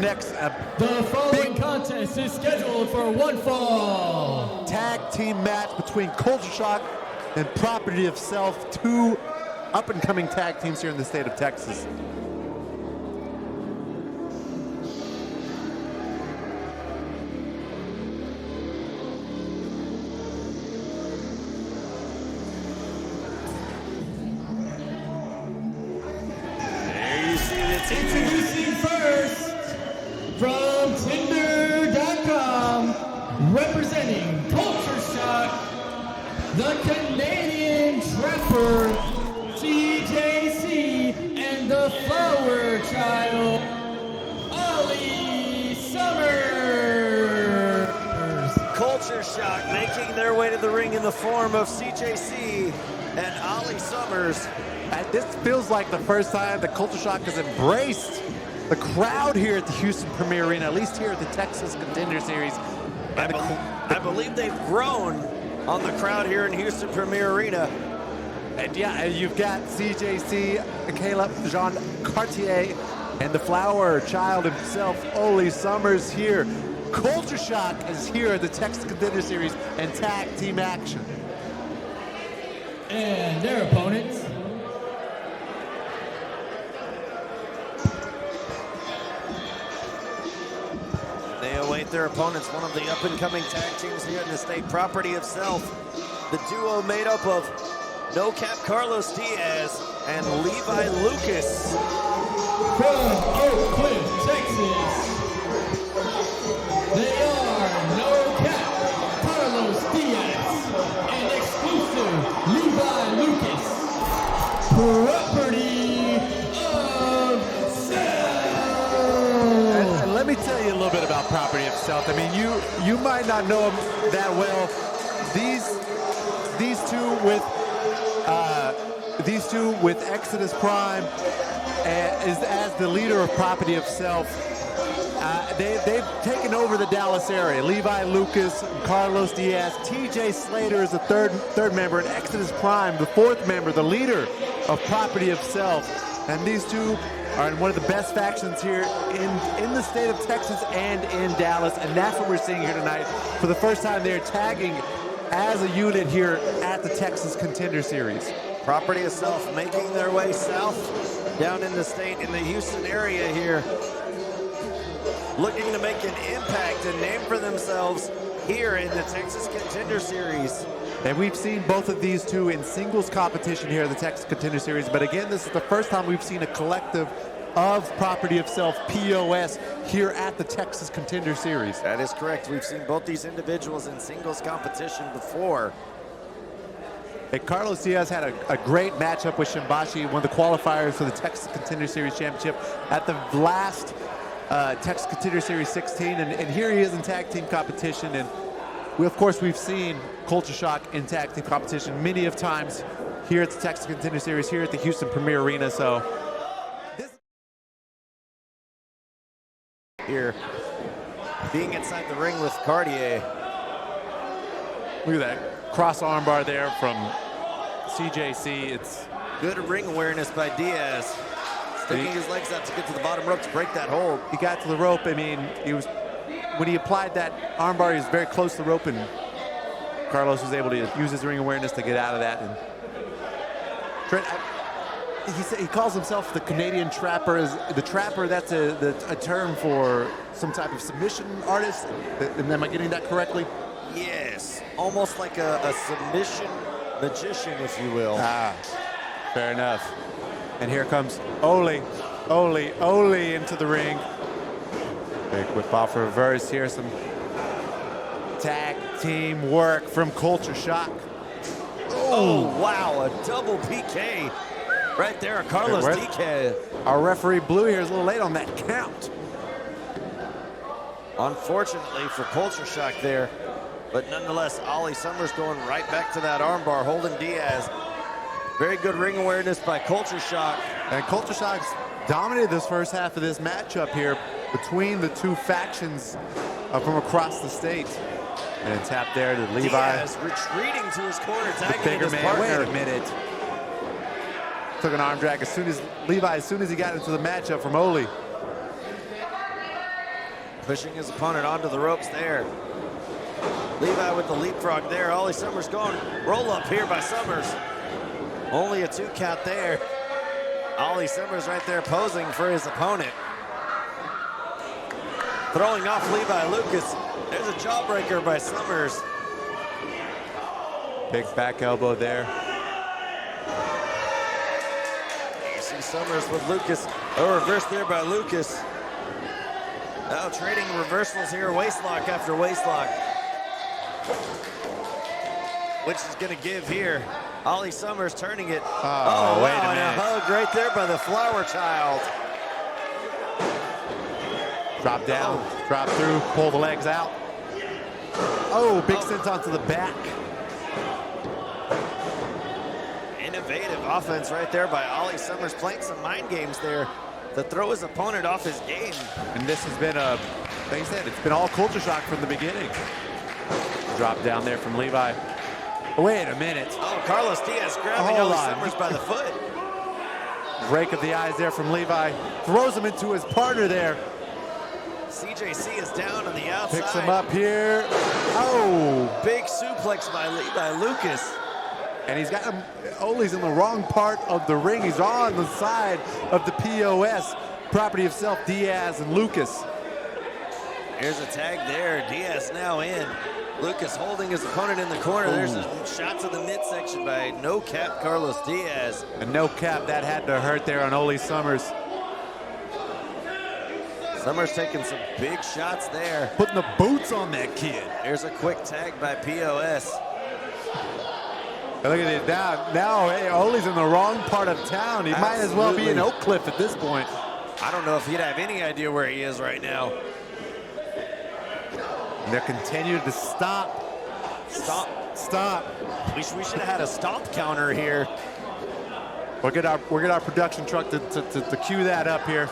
next, the following contest is scheduled for one fall. Tag team match between Culture Shock and Property of Self, two up-and-coming tag teams here in the state of Texas. Introducing first, from Contenders.com, representing Culture Shock, the Canadian Trapper, CJC, and the Flower Child, Ollie Summers. Culture Shock making their way to the ring in the form of CJC and Ollie Summers. This feels like the first time that Culture Shock has embraced the crowd here at the Houston Premier Arena, at least here at the Texas Contender Series. I believe they've grown on the crowd here in Houston Premier Arena. And yeah, you've got CJC, Caleb Jean Cartier, and the Flower Child himself, Ollie Summers here. Culture Shock is here at the Texas Contender Series and tag team action. And their opponents. They await their opponents, one of the up-and-coming tag teams here in the state, Property of Self. The duo made up of No Cap Carlos Diaz and Levi Lucas. From Oak Cliff, Texas, they are No Cap Carlos Diaz and exclusive Levi Lucas. Property of Self. And let me tell you a little bit about Property of Self. I mean, you might not know them that well. These two with Exodus Prime as the leader of Property of Self. They've taken over the Dallas area. Levi Lucas, Carlos Diaz, TJ Slater is the third member, and Exodus Prime, the fourth member, the leader of Property of Self. And these two are in one of the best factions here in the state of Texas and in Dallas, and that's what we're seeing here tonight. For the first time, they're tagging as a unit here at the Texas Contender Series. Property of Self making their way south down in the state, in the Houston area here, looking to make an impact and name for themselves here in the Texas Contender Series. And we've seen both of these two in singles competition here at the Texas Contender Series, but again, this is the first time we've seen a collective of Property of Self, POS, here at the Texas Contender Series. That is correct. We've seen both these individuals in singles competition before. And Carlos Diaz had a great matchup with Shimbashi, one of the qualifiers for the Texas Contender Series Championship at the last Texas Contender Series 16, and here he is in tag team competition. And of course, we've seen Culture Shock in tag team competition many of times here at the Texas Contender Series, here at the Houston Premier Arena. So here, being inside the ring with Cartier. Look at that cross armbar there from CJC. It's good ring awareness by Diaz. Sticking his legs out to get to the bottom rope to break that hold. He got to the rope. I mean, when he applied that armbar, he was very close to the rope, and Carlos was able to use his ring awareness to get out of that. And Trent, he calls himself the Canadian Trapper. The Trapper, that's a term for some type of submission artist. Am I getting that correctly? Yes, almost like a submission magician, if you will. Ah, fair enough. And here comes Ollie into the ring. Big whip off reverse here. Some tag team work from Culture Shock. Oh, wow, a double PK right there, Carlos DK. Our referee Blue here is a little late on that count. Unfortunately for Culture Shock there, but nonetheless, Ollie Summers going right back to that armbar, holding Diaz. Very good ring awareness by Culture Shock. And Culture Shock's dominated this first half of this matchup here between the two factions from across the state. And a tap there to Levi. Diaz retreating to his corner, tagging his partner. Wait a minute. Took an arm drag as soon as he got into the matchup from Ollie. pushing his opponent onto the ropes there. Levi with the leapfrog there. Ollie Summers going roll up here by Summers. Only a 2 count there. Ollie Summers right there posing for his opponent. Throwing off Levi Lucas. There's a jawbreaker by Summers. Big back elbow there. You see Summers with Lucas. A reverse there by Lucas. Now trading reversals here, waistlock after waistlock. Which is gonna give here. Ollie Summers turning it. Oh, wait a wow, and minute. a hug right there by the Flower Child. Drop down, drop through, pull the legs out. Oh, big senton to the back. Innovative offense right there by Ollie Summers, playing some mind games there to throw his opponent off his game. And this has been like I said, it's been all culture shock from the beginning. Drop down there from Levi. Wait a minute. Oh, Carlos Diaz grabbing Hold Ollie on. Summers by the foot. Rake of the eyes there from Levi. Throws him into his partner there. CJC is down on the outside. Picks him up here. Oh. Big suplex by Levi Lucas. And he's got him. Ole's in the wrong part of the ring. He's on the side of the POS. Property of Self, Diaz and Lucas. Here's a tag there. Diaz now in. Lucas holding his opponent in the corner. Ooh. There's a shot to the midsection by no cap Carlos Diaz. And no cap, that had to hurt there on Ole Summers. Summers taking some big shots there. Putting the boots on that kid. Here's a quick tag by POS. Look at it now. Hey, Ole's in the wrong part of town. He might as well be in Oak Cliff at this point. I don't know if he'd have any idea where he is right now. And they're continuing to stop. Stop. We should have had a stomp counter here. We'll get our production truck to cue that up here.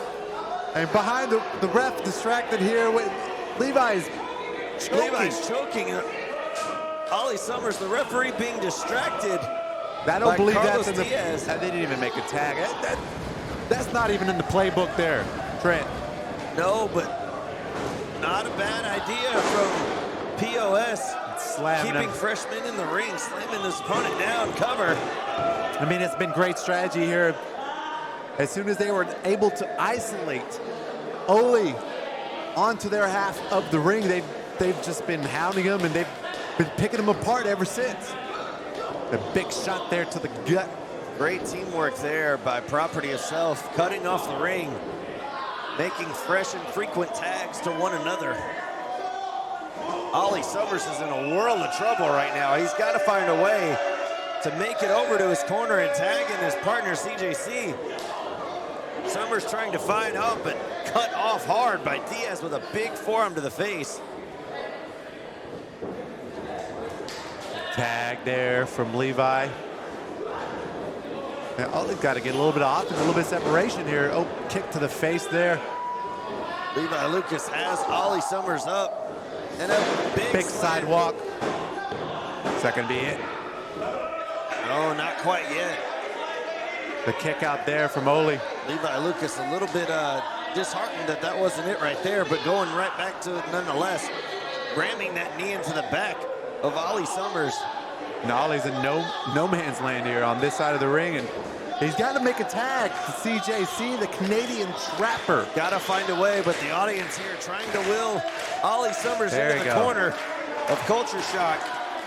And behind the ref distracted here. Levi's choking. Ollie Summers, the referee, being distracted. I don't believe Carlos that's in Diaz. They didn't even make a tag. That's not even in the playbook there, Trent. No, but not a bad idea from POS. Slamming Keeping him. freshmen in the ring, slamming his opponent down, cover. I mean, it's been great strategy here. As soon as they were able to isolate Ole onto their half of the ring, they've just been hounding him, and they've been picking him apart ever since. A big shot there to the gut. Great teamwork there by Property of Self, cutting off the ring, making fresh and frequent tags to one another. Ollie Summers is in a world of trouble right now. He's got to find a way to make it over to his corner and tag in his partner, CJC. Summers trying to fight up, but cut off hard by Diaz with a big forearm to the face. Tag there from Levi. Now, Ole's got to get a little bit of offense, a little bit of separation here. Oh, kick to the face there. Levi Lucas has Ollie Summers up. And a big slam. sidewalk. Is that going to be it? No, not quite yet. The kick out there from Ole. Levi Lucas a little bit disheartened that wasn't it right there, but going right back to it nonetheless. Ramming that knee into the back of Ollie Summers. Now Ole's in no man's land here on this side of the ring, and he's got to make a tag to CJC, the Canadian Trapper. Got to find a way, but the audience here trying to will Ollie Summers There into you the go. corner of Culture Shock.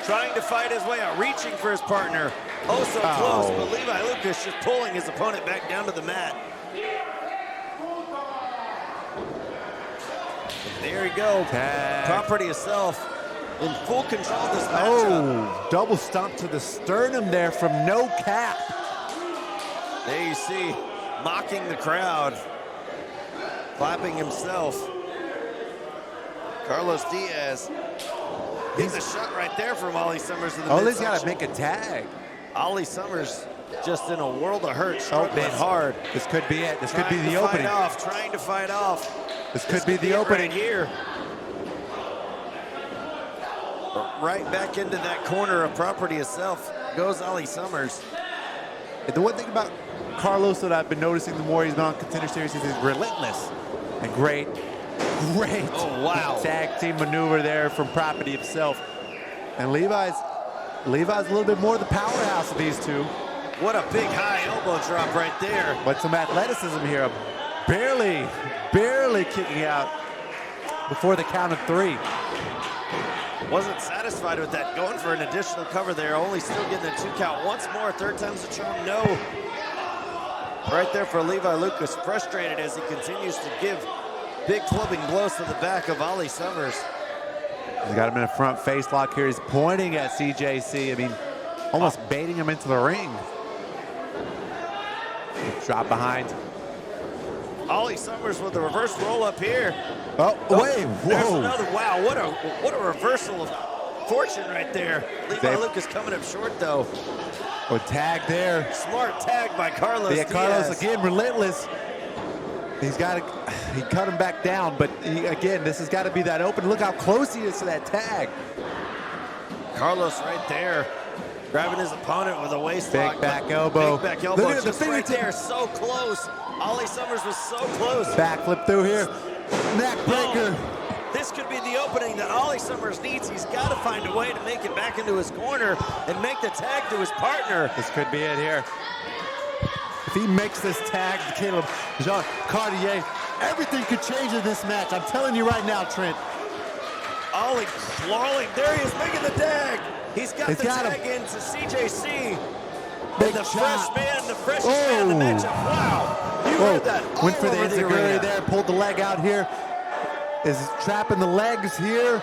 Trying to fight his way out, reaching for his partner. Oh, so close, but Levi Lucas just pulling his opponent back down to the mat. There you go. Tag. Property of Self in full control of this matchup. Oh, double stomp to the sternum there from No Cap. There you see, mocking the crowd, clapping himself. Carlos Diaz gets a shot right there from Ollie Summers in the Ole's got to midsection. make a tag. Ollie Summers just in a world of hurt, struggling man. hard. This could be it. This could be Trying the to opening. Trying to fight off. This could be it the opening. right here. Right back into that corner of Property of Self goes Ollie Summers. The one thing about Carlos that I've been noticing the more he's been on Contender Series is he's relentless and great great tag team maneuver there from Property of Self. And Levi's a little bit more the powerhouse of these two. What a big high elbow drop right there. But some athleticism here. Barely kicking out before the count of 3. Wasn't satisfied with that. Going for an additional cover there. Only still getting a 2 count. Once more, 3rd time's the charm. No. Right there for Levi Lucas. Frustrated as he continues to give big clubbing blows to the back of Ollie Summers. He's got him in a front face lock here. He's pointing at CJC. I mean, almost baiting him into the ring. Drop behind. Ollie Summers with a reverse roll up here. Oh, wait, There's whoa. another, wow, what a reversal of fortune right there. Levi Lucas coming up short though. Oh, tag there. Smart tag by Carlos Diaz. Carlos again, relentless. He cut him back down, but again, this has got to be that open. Look how close he is to that tag. Carlos right there, grabbing his opponent with a waist lock. Big back elbow. Big back elbow, Look at just the right there, so close. Ollie Summers was so close. Backflip through here. Neck breaker. Oh, this could be the opening that Ollie Summers needs. He's got to find a way to make it back into his corner and make the tag to his partner. This could be it here. If he makes this tag to Caleb Jean Cartier, everything could change in this match. I'm telling you right now, Trent. Ollie crawling. There he is making the tag. He's got the tag into CJC. Big the shot. the freshest man in the matchup. Wow. You heard that. Went for the over enziguri there, pulled the leg out here. Is trapping the legs here.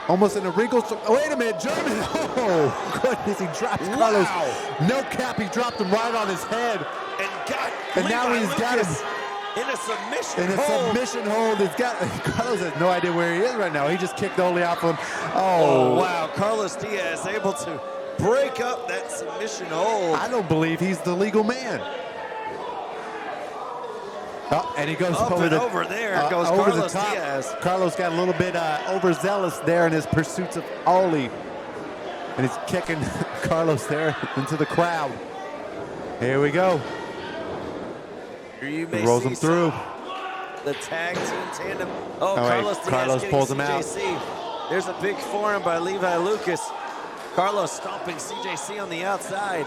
Almost in a wrinkle. Wait a minute, German. Oh, goodness, he drops Carlos. No cap, he dropped him right on his head. And now he's got him in a submission in a submission hold. Carlos has no idea where he is right now. He just kicked Ole off him. Oh, wow. Carlos Diaz able to break up that submission hold. I don't believe he's the legal man. Oh, and he goes up over and over there goes over Carlos the top. Diaz. Carlos got a little bit overzealous there in his pursuits of Ole. And he's kicking Carlos there into the crowd. Here we go. You may rolls see him through. The tag team tandem. Oh, Carlos Diaz Carlos pulls him out. CJC. There's a big forearm by Levi Lucas. Carlos stomping CJC on the outside.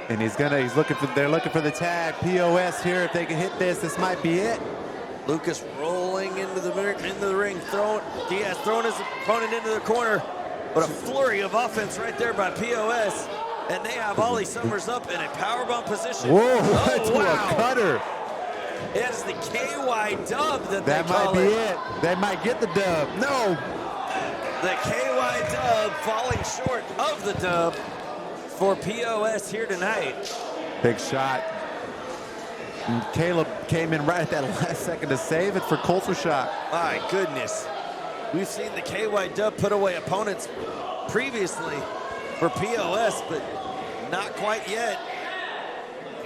And they're looking for the tag. POS here. If they can hit this might be it. Lucas rolling into the ring, Diaz throwing his opponent into the corner. But a flurry of offense right there by POS. And they have Ollie Summers up in a powerbomb position. Whoa, a cutter. It's the KY dub that might be it. That might get the dub. No. The KY dub falling short of the dub for POS here tonight. Big shot. And Caleb came in right at that last second to save it for Culture Shock. My goodness. We've seen the KY dub put away opponents previously for POS, but not quite yet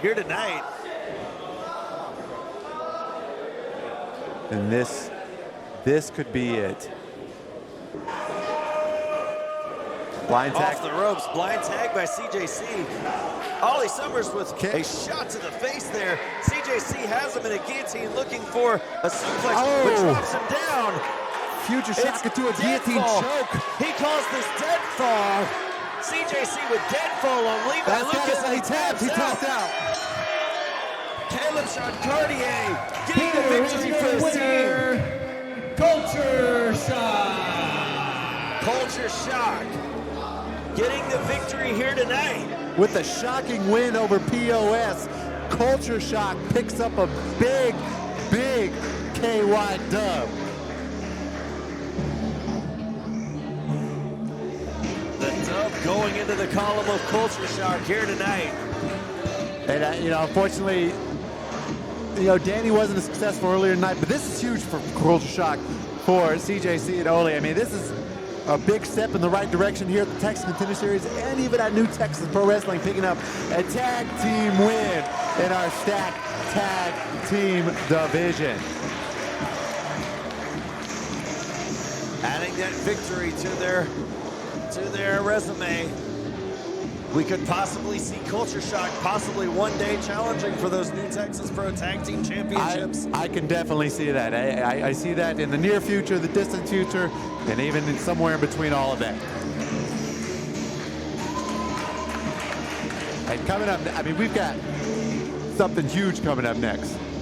here tonight. And this could be it. Blind tag. Off the ropes, blind tag by CJC. Ollie Summers with a shot to the face there. CJC has him in a guillotine looking for a suplex, but drops him down. Future shock into a guillotine choke. He calls this dead fall. CJC with dead fall on Levi Lucas, and he taps out. Caleb Cartier getting the victory for the team. Culture Shock. Culture Shock getting the victory here tonight. With a shocking win over POS, Culture Shock picks up a big KY dub. The dub going into the column of Culture Shock here tonight. And unfortunately, Danny wasn't as successful earlier tonight, but this is huge for Culture Shock for CJC and Ole. I mean, this is a big step in the right direction here at the Texas Contender Series and even at New Texas Pro Wrestling, picking up a tag team win in our stacked tag team division. Adding that victory to their resume. We could possibly see Culture Shock possibly one day challenging for those new Texas Pro Tag Team Championships. I can definitely see that. I see that in the near future, the distant future, and even somewhere in between all of that. And coming up, I mean, we've got something huge coming up next.